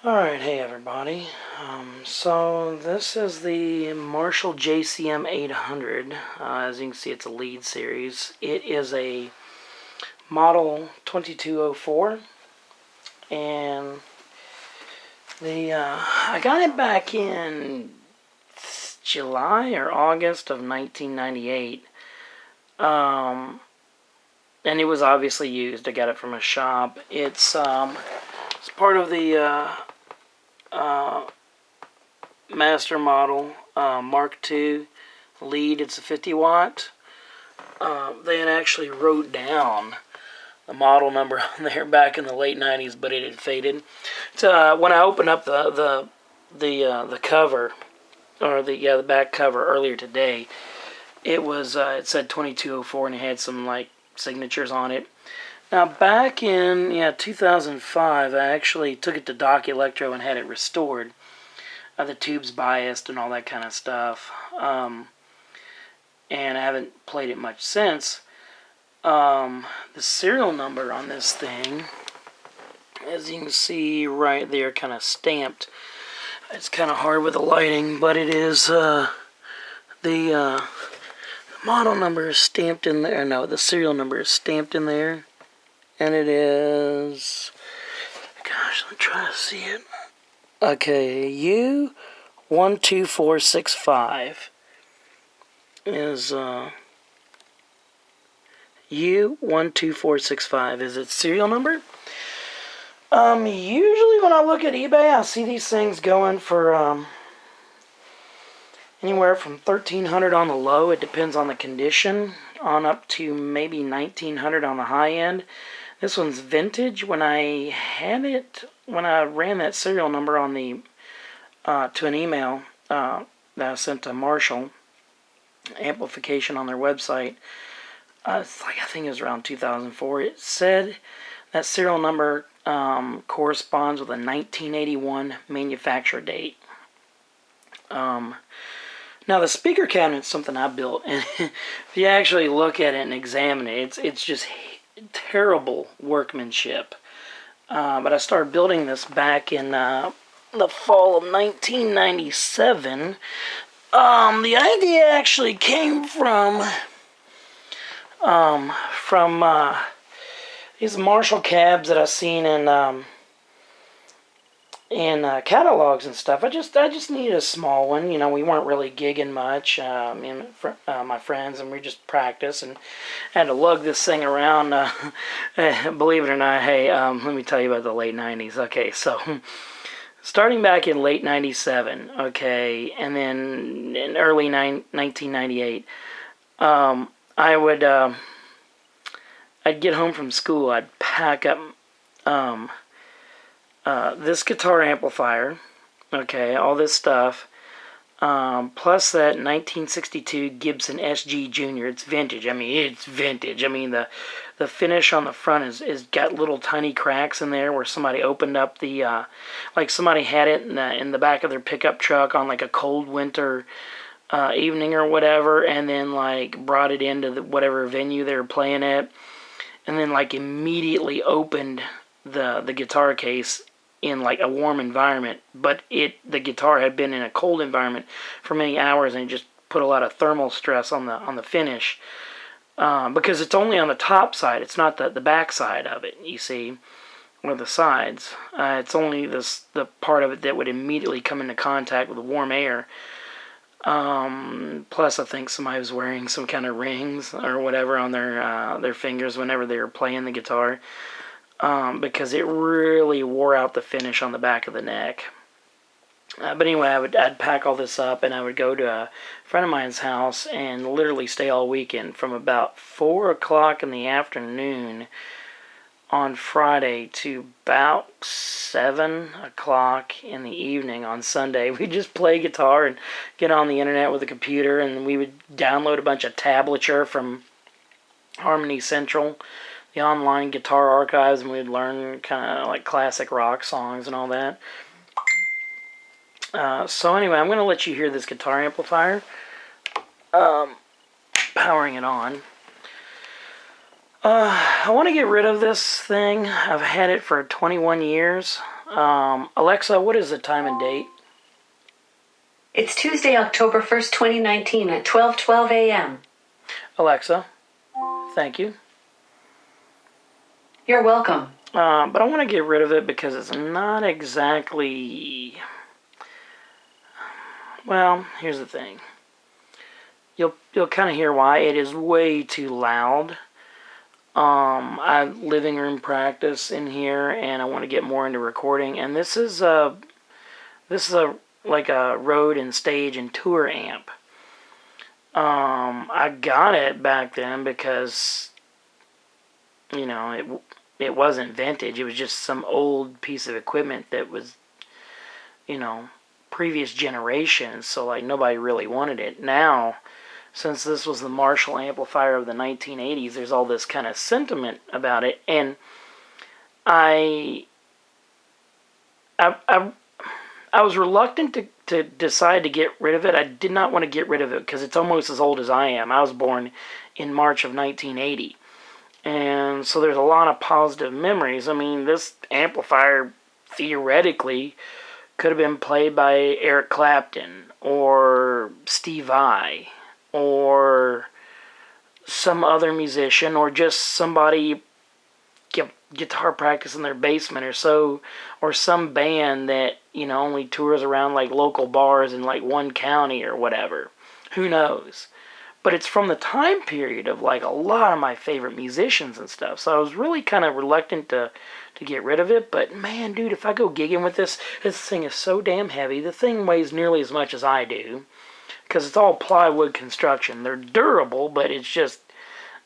Alright, hey everybody. So this is the Marshall JCM 800. As you can see, it's a lead series. It is a model 2204, and I got it back in July or August of 1998. And it was obviously used. I got it from a shop. It's part of the Master Model Mark II lead. It's a 50 watt. They had actually wrote down the model number on there back in the late 90s, but it had faded. So when I opened up the cover, or the back cover earlier today, it was it said 2204 and it had some like signatures on it. Now back in 2005, I actually took it to Doc Electro and had it restored. The tubes biased and all that kind of stuff. And I haven't played it much since. The serial number on this thing, as you can see right there, kind of stamped. It's kind of hard with the lighting, but it is the model number is stamped in there. No, the serial number is stamped in there, and it is. Gosh, let me try to see it. Okay, U12465 is U12465 is its serial number. Usually when I look at eBay, I see these things going for anywhere from $1,300 on the low. It depends on the condition, on up to maybe $1,900 on the high end. This one's vintage. When I ran that serial number on the to an email that I sent to Marshall Amplification on their website, it's like, I think it was around 2004. It said that serial number corresponds with a 1981 manufacture date. Now the speaker cabinet's something I built, and if you actually look at it and examine it, it's just terrible workmanship. But I started building this back in the fall of 1997. The idea actually came from these Marshall cabs that I've seen in catalogs and stuff. I just needed a small one. We weren't really gigging much, me and my friends, and we just practiced and had to lug this thing around. Believe it or not, hey, let me tell you about the late 90s. Okay, so starting back in late 97, okay, and then in early 1998, I'd get home from school, I'd pack up this guitar amplifier, okay, all this stuff, plus that 1962 Gibson SG Junior. It's vintage. I mean, it's vintage. I mean, the finish on the front is got little tiny cracks in there where somebody opened up the, like somebody had it in the back of their pickup truck on like a cold winter evening or whatever, and then like brought it into whatever venue they were playing at, and then like immediately opened the guitar case in like a warm environment, but the guitar had been in a cold environment for many hours, and it just put a lot of thermal stress on the finish, because it's only on the top side. It's not the back side of it, you see, or the sides. It's only the part of it that would immediately come into contact with the warm air. Plus I think somebody was wearing some kind of rings or whatever on their fingers whenever they were playing the guitar, because it really wore out the finish on the back of the neck. But anyway, I'd pack all this up, and I would go to a friend of mine's house and literally stay all weekend from about 4 o'clock in the afternoon on Friday to about 7 o'clock in the evening on Sunday. We'd just play guitar and get on the internet with a computer, and we would download a bunch of tablature from Harmony Central, the online guitar archives, and we'd learn kind of like classic rock songs and all that. So anyway, I'm going to let you hear this guitar amplifier, powering it on. I want to get rid of this thing. I've had it for 21 years. Alexa, what is the time and date? It's Tuesday, October 1st, 2019 at 12:12 a.m. Alexa, thank you. You're welcome. But I want to get rid of it because it's not exactly... Well, here's the thing. You'll kind of hear why. It is way too loud. I living room practice in here, and I want to get more into recording. And this is like a road and stage and tour amp. I got it back then because, you know, it wasn't vintage. It was just some old piece of equipment that was, you know, previous generations. So like nobody really wanted it. Now, since this was the Marshall amplifier of the 1980s, there's all this kind of sentiment about it, and I was reluctant to decide to get rid of it. I did not want to get rid of it because it's almost as old as I am. I was born in March of 1980, and so there's a lot of positive memories. I mean, this amplifier theoretically could have been played by Eric Clapton or Steve Vai or some other musician, or just somebody guitar practice in their basement or so, or some band that, you know, only tours around like local bars in like one county or whatever. Who knows? But it's from the time period of like a lot of my favorite musicians and stuff. So I was really kind of reluctant to get rid of it. But man, dude, if I go gigging with this thing is so damn heavy. The thing weighs nearly as much as I do, because it's all plywood construction. They're durable, but it's just,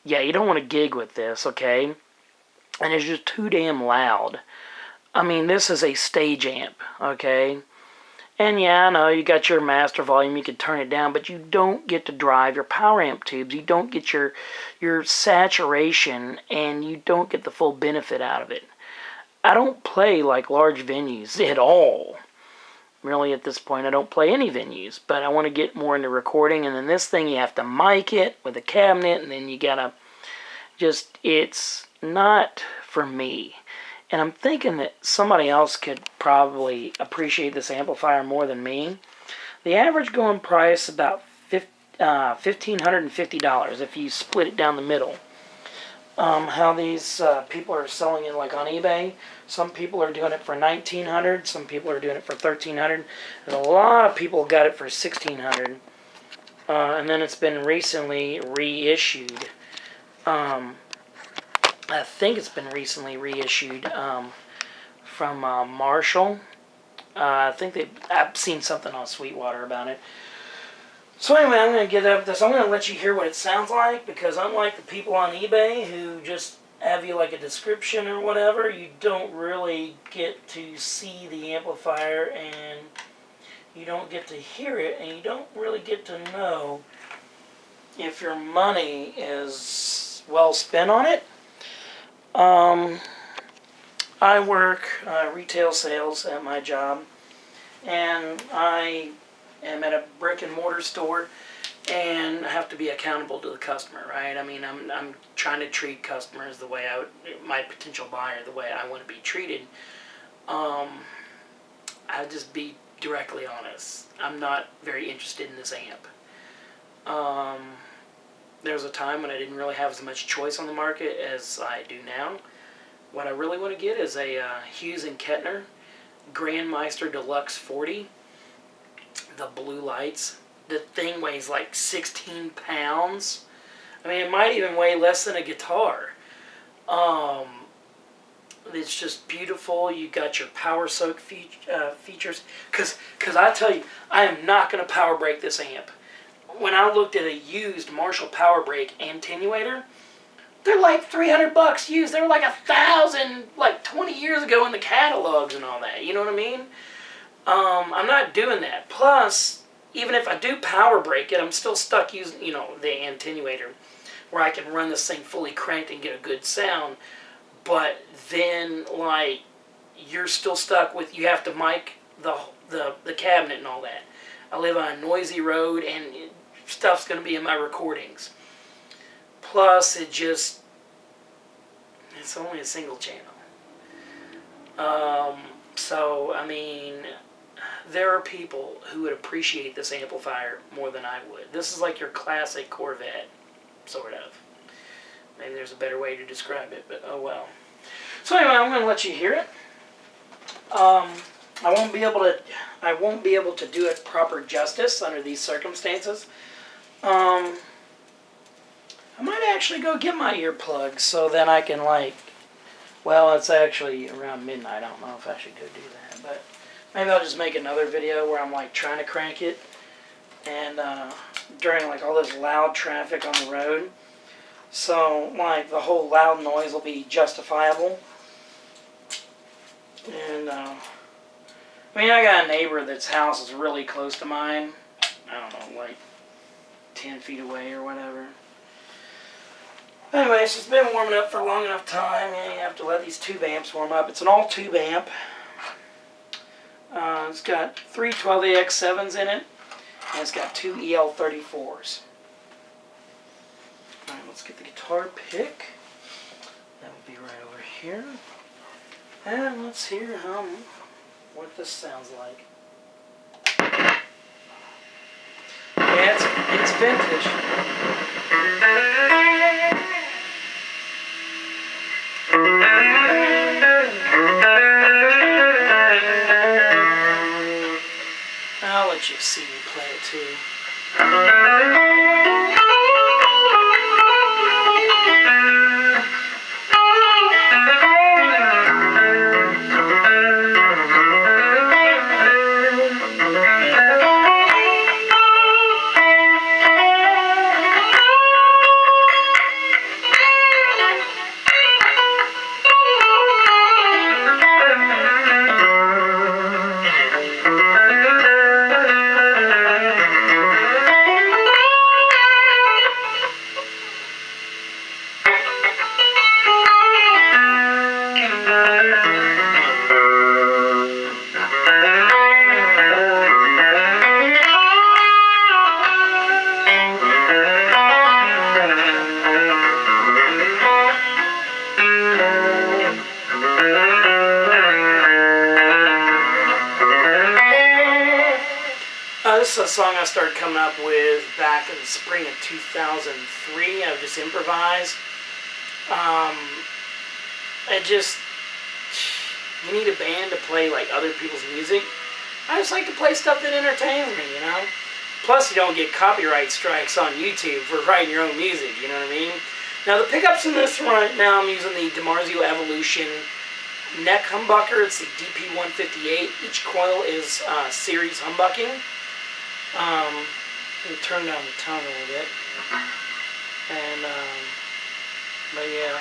yeah, you don't want to gig with this, okay? And it's just too damn loud. I mean, this is a stage amp, okay? And yeah, I know you got your master volume, you can turn it down, but you don't get to drive your power amp tubes. You don't get your saturation, and you don't get the full benefit out of it. I don't play like large venues at all. Really, at this point, I don't play any venues, but I want to get more into recording. And then this thing, you have to mic it with a cabinet, and then you gotta just, it's not for me. And I'm thinking that somebody else could probably appreciate this amplifier more than me. The average going price about $1,550 if you split it down the middle. How these people are selling it like on eBay. Some people are doing it for $1,900. Some people are doing it for $1,300. And a lot of people got it for $1,600. And then it's been recently reissued. I think it's been recently reissued from Marshall. I've seen something on Sweetwater about it. So anyway, I'm going to get up this. I'm going to let you hear what it sounds like, because unlike the people on eBay who just have you like a description or whatever, you don't really get to see the amplifier, and you don't get to hear it, and you don't really get to know if your money is well spent on it. I work retail sales at my job, and I am at a brick and mortar store, and I have to be accountable to the customer, right? I mean, I'm trying to treat customers the way my potential buyer, the way I want to be treated. I'll just be directly honest. I'm not very interested in this amp. There was a time when I didn't really have as much choice on the market as I do now. What I really want to get is a Hughes Kettner GrandMeister Deluxe 40. The blue lights. The thing weighs like 16 pounds. I mean, it might even weigh less than a guitar. It's just beautiful. You got your power soak features. Because I tell you, I am not going to power break this amp. When I looked at a used Marshall power break attenuator, they're like $300 used. They were like $1,000 like 20 years ago in the catalogs and all that. You know what I mean? I'm not doing that. Plus, even if I do power break it, I'm still stuck using, you know, the attenuator, where I can run this thing fully cranked and get a good sound. But then, like, you're still stuck with, you have to mic the cabinet and all that. I live on a noisy road, and stuff's going to be in my recordings. Plus, it's only a single channel. So, I mean, there are people who would appreciate this amplifier more than I would. This is like your classic Corvette, sort of. Maybe there's a better way to describe it, but oh well. So anyway, I'm going to let you hear it. I won't be able to do it proper justice under these circumstances. I might actually go get my earplugs so then I can, like, well, it's actually around midnight. I don't know if I should go do that, but maybe I'll just make another video where I'm like trying to crank it and during like all this loud traffic on the road. So like the whole loud noise will be justifiable. And I mean, I got a neighbor that's house is really close to mine. I don't know, like 10 feet away or whatever. Anyway, so it's been warming up for a long enough time, and you have to let these tube amps warm up. It's an all tube amp. It's got 3 12AX7s in it, and it's got 2 EL34s. Alright, let's get the guitar pick. That will be right over here. And let's hear what this sounds like. Yeah, it's vintage. I'll let you see me play it too. This is a song I started coming up with back in the spring of 2003. I would just improvise. You need a band to play like other people's music. I just like to play stuff that entertains me, you know. Plus, you don't get copyright strikes on YouTube for writing your own music, you know what I mean? Now, the pickups in this right now, I'm using the DiMarzio Evolution neck humbucker. It's the DP158. Each coil is series humbucking. Let me turn down the tone a little bit. And, but yeah.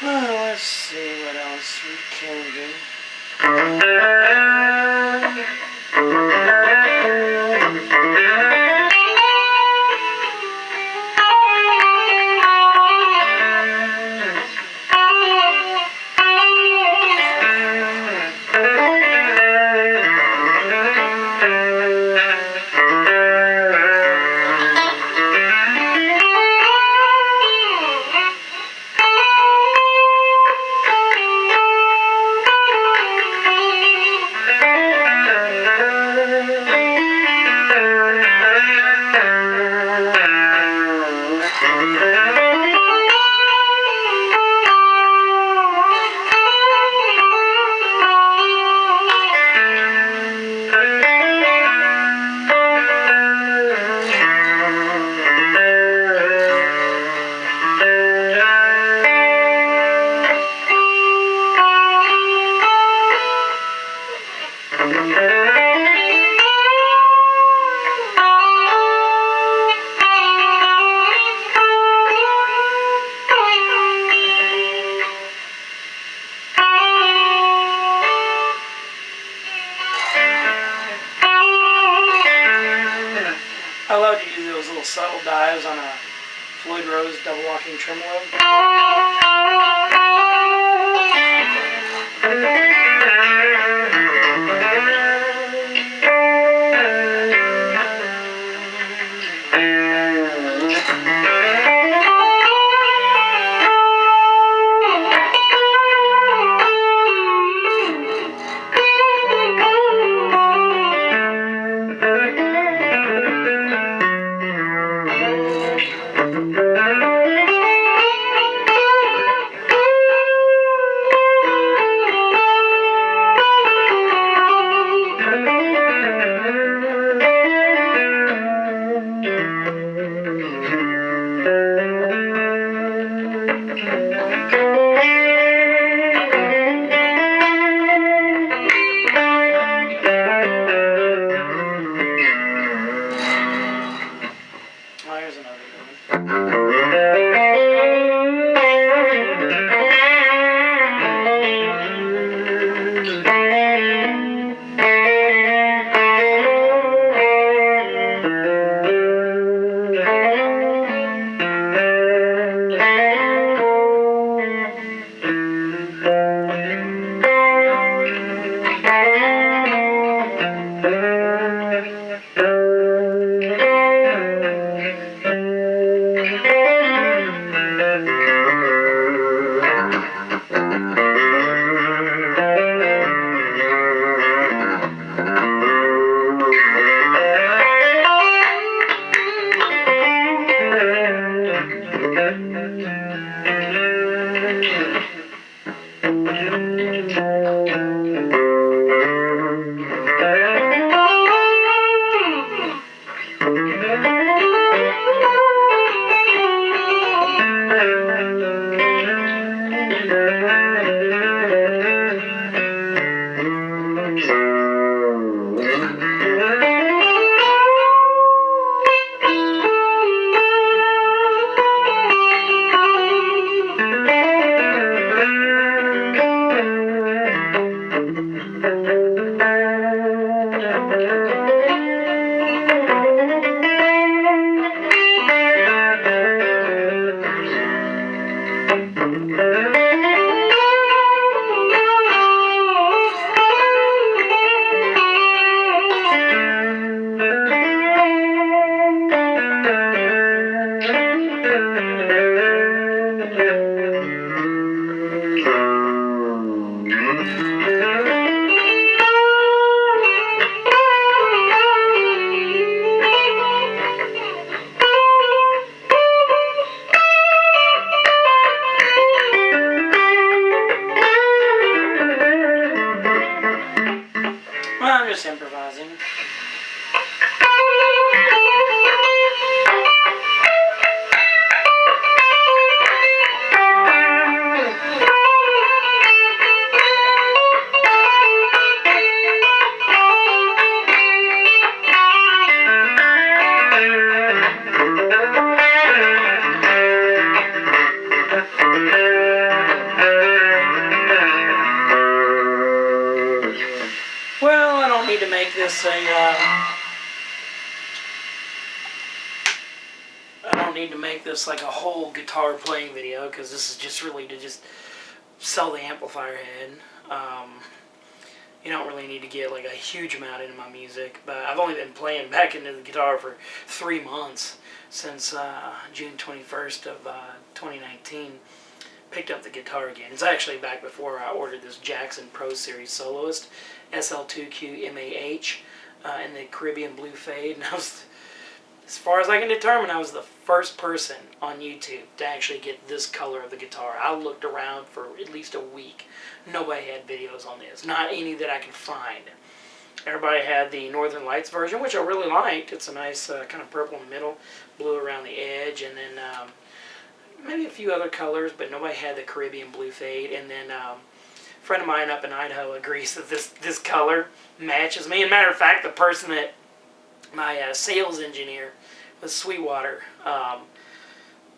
Let's see what else we can do. I love to use those little subtle dives on a Floyd Rose double walking tremolo. Oh, here's another one. Well, I'm just improvising. Well, I don't need to make this a, I don't need to make this like a whole guitar playing video, because this is just really to just sell the amplifier head. You don't really need to get like a huge amount into my music, but I've only been playing back into the guitar for 3 months, since June 21st of 2019. Picked up the guitar again. It's actually back before I ordered this Jackson Pro Series Soloist SL2Q MAH in the Caribbean Blue Fade, and I was, as far as I can determine, I was the first person on YouTube to actually get this color of the guitar. I looked around for at least a week. Nobody had videos on this, not any that I could find. Everybody had the Northern Lights version, which I really liked. It's a nice kind of purple in the middle, blue around the edge, and then maybe a few other colors, but nobody had the Caribbean Blue Fade. And then a friend of mine up in Idaho agrees that this color matches me. And matter of fact, the person that, my sales engineer with Sweetwater,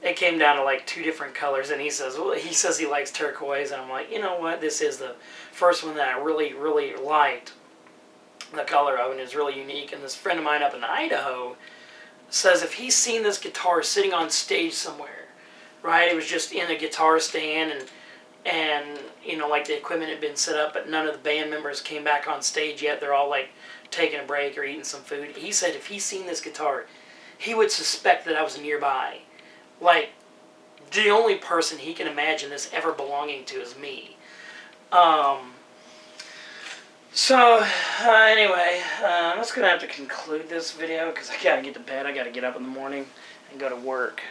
it came down to like 2 different colors, and he says he likes turquoise, and I'm like, you know what, this is the first one that I really, really liked the color of, and it's really unique. And this friend of mine up in Idaho says if he's seen this guitar sitting on stage somewhere, right, it was just in a guitar stand, and you know, like the equipment had been set up, but none of the band members came back on stage yet. They're all like taking a break or eating some food. He said if he's seen this guitar, he would suspect that I was nearby. Like, the only person he can imagine this ever belonging to is me. Anyway, I'm just going to have to conclude this video, because I got to get to bed. I got to get up in the morning and go to work.